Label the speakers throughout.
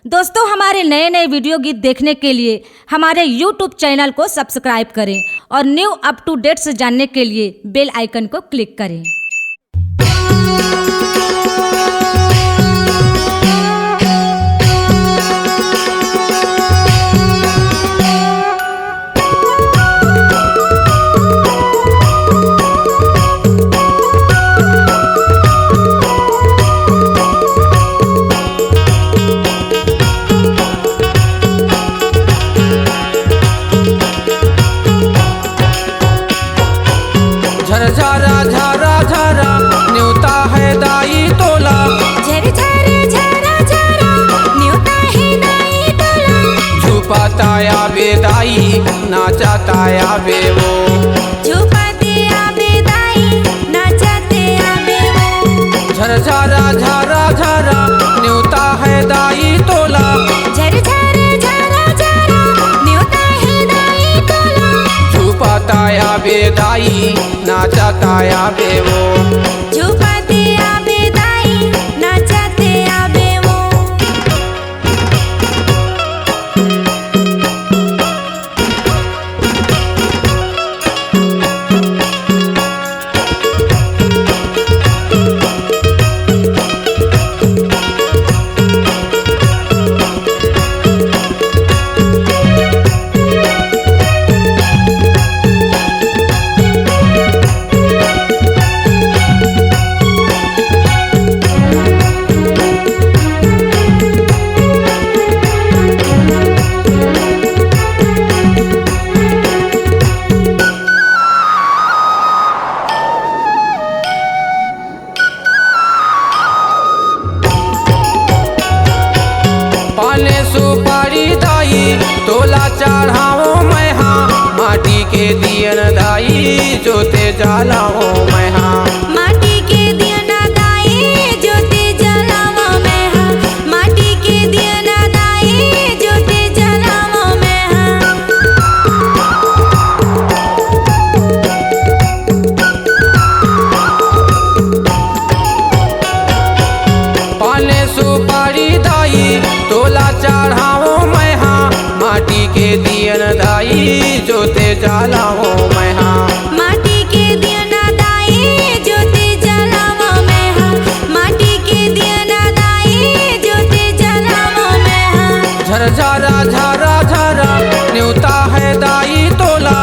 Speaker 1: दोस्तों, हमारे नए नए वीडियो गीत देखने के लिए हमारे YouTube चैनल को सब्सक्राइब करें और न्यू अप टू डेट्स जानने के लिए बेल आइकन को क्लिक करें।
Speaker 2: झरा झरा झरा न्यूता है दाई तोला,
Speaker 3: झर झर झरा झरा न्यूता है दाई तोला।
Speaker 2: झुपाताया बेदाई नाचाताया बेवो,
Speaker 3: झुपाते आबे दाई नाचते आबे वो।
Speaker 2: झर झरा झरा झरा न्यूता है दाई तोला,
Speaker 3: झर झर झरा झरा न्यूता है दाई तोला।
Speaker 2: झुपाताया बेदाई नाचाताया बेवो,
Speaker 3: झुपाते आबे दाई नाचते आबे वो।
Speaker 2: पाने सुपारी दाई तोला चढ़ाओ मैं हाँ, माटी के दियन दाई जोते जलाओ मैं हाँ।
Speaker 3: माटी के दिया ना दाई जोते जलावा मैं हाँ। माटी के दिया ना दाई जोते जलावा मैं हाँ।
Speaker 2: पाने सुपारी दाई तोला चढ़ाओ मैं हाँ, माटी के दियन दाई जोते जलाओ मैं हाँ।
Speaker 3: माटी के दिया ना दाई जोते जलावा मैं हाँ। माटी के दिया ना दाई जोते जलावा मैं हाँ।
Speaker 2: झर झरा झरा झरा न्यूता है दाई तोला,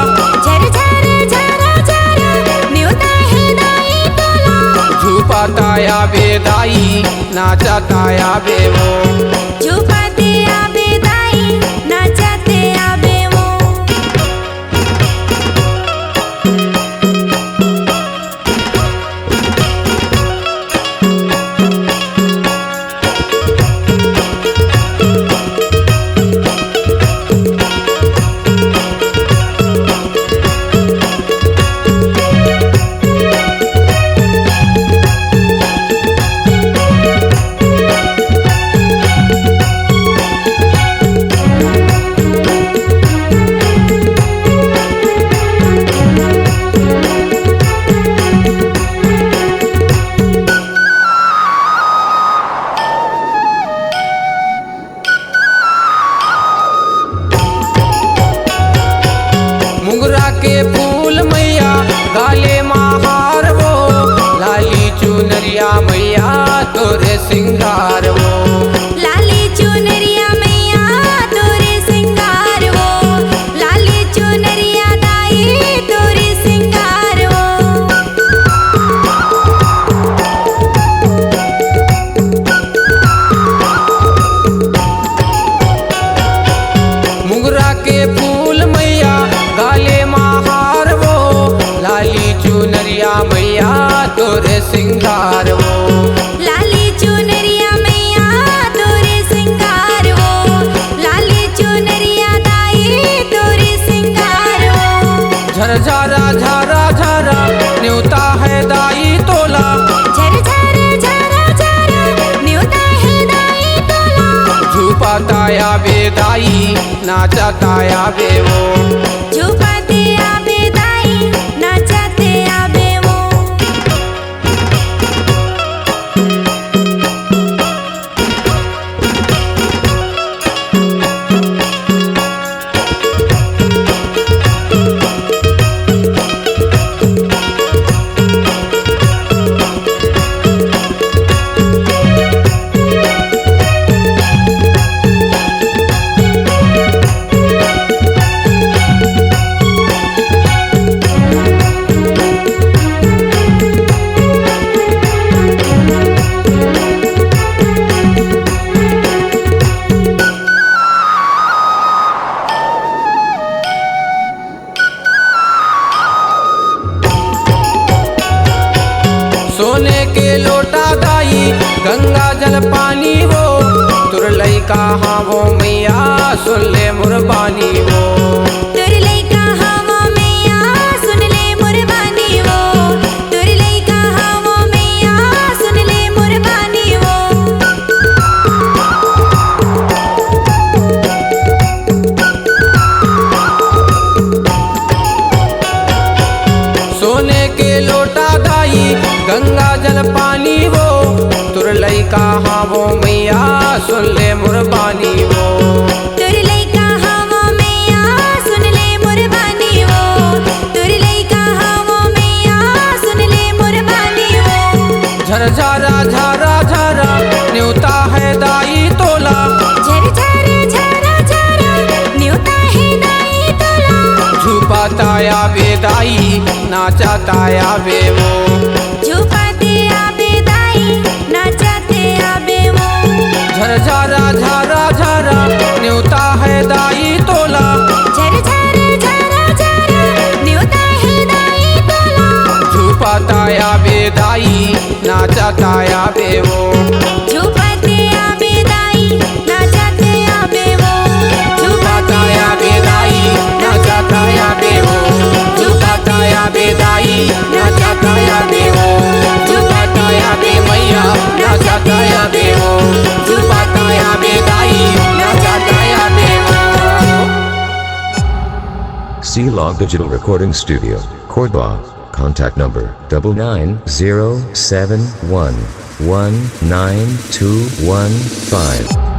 Speaker 3: झर झर झरा झरा न्यूता है दाई तोला।
Speaker 2: झुपाताया बेदाई नाचाताया बेवो,
Speaker 3: झुपाते आबे दाई नाचते आबे वो।
Speaker 2: मुंगरा के फूल मैया गाले महार वो, लाली चुनरिया मैया तोरे सिंगार वो।
Speaker 3: लाली चुनरिया मैया तोरे सिंगार वो। लाली चुनरिया दाई तोरे सिंगार वो।
Speaker 2: मुंगरा के फूल मैया गाले महार वो, लाली चुनरिया मैया तोरे सिंगार वो।
Speaker 3: लाली चुनरिया मैया तोरे सिंगार वो। लाली चुनरिया दाई तोरे सिंगार वो।
Speaker 2: झर झरा झरा झरा न्यूता है दाई तोला,
Speaker 3: झर झर झरा झरा न्यूता है दाई तोला।
Speaker 2: झुपाताया बेदाई नाचाताया बेवो,
Speaker 3: झुपाते आबे दाई नाचते आबे वो।
Speaker 2: गंगा जल पानी वो तुर लइका हावो मैया सुन ले मुरबानी वो
Speaker 3: तुर लइका हावो मैया सुन ले मुरबानी वो तुर लइका हावो मैया सुन ले मुरबानी वो
Speaker 2: सोने के लोटा दाई गंगा जल पानी वो तुर लइका हावो मैया सुन ले मुरबानी वो
Speaker 3: तुर लइका हावो मैया सुन ले मुरबानी वो तुर लइका हावो मैया सुन ले मुरबानी वो
Speaker 2: झरझरा झरा झरा न्योता है दाई तोला
Speaker 3: झर झर झरा झरा न्योता है दाई तोला
Speaker 2: झुपाताया बेदाई नाचाताया बे वो
Speaker 3: झुपाते आबे दाई नाचाते आबे वो
Speaker 2: झरझरा झरा झरा न्योता है दाई तोला
Speaker 3: झर झर झरा झरा न्योता है दाई तोला
Speaker 2: झुपाताया बेदाई नाचाताया बे वो
Speaker 3: झुपाते आबे दाई नाचाते आबे वो
Speaker 2: झुपाताया बेदाई नाचाताया बे वो झुपाताया बेदाई नाचाताया बे वो झुपाताया बे मैया नाचाताया बे वो झुपाताया बेदाई नाचाताया बे वो
Speaker 4: C-Log Digital Recording Studio, Cordoba. Contact number 99071192215.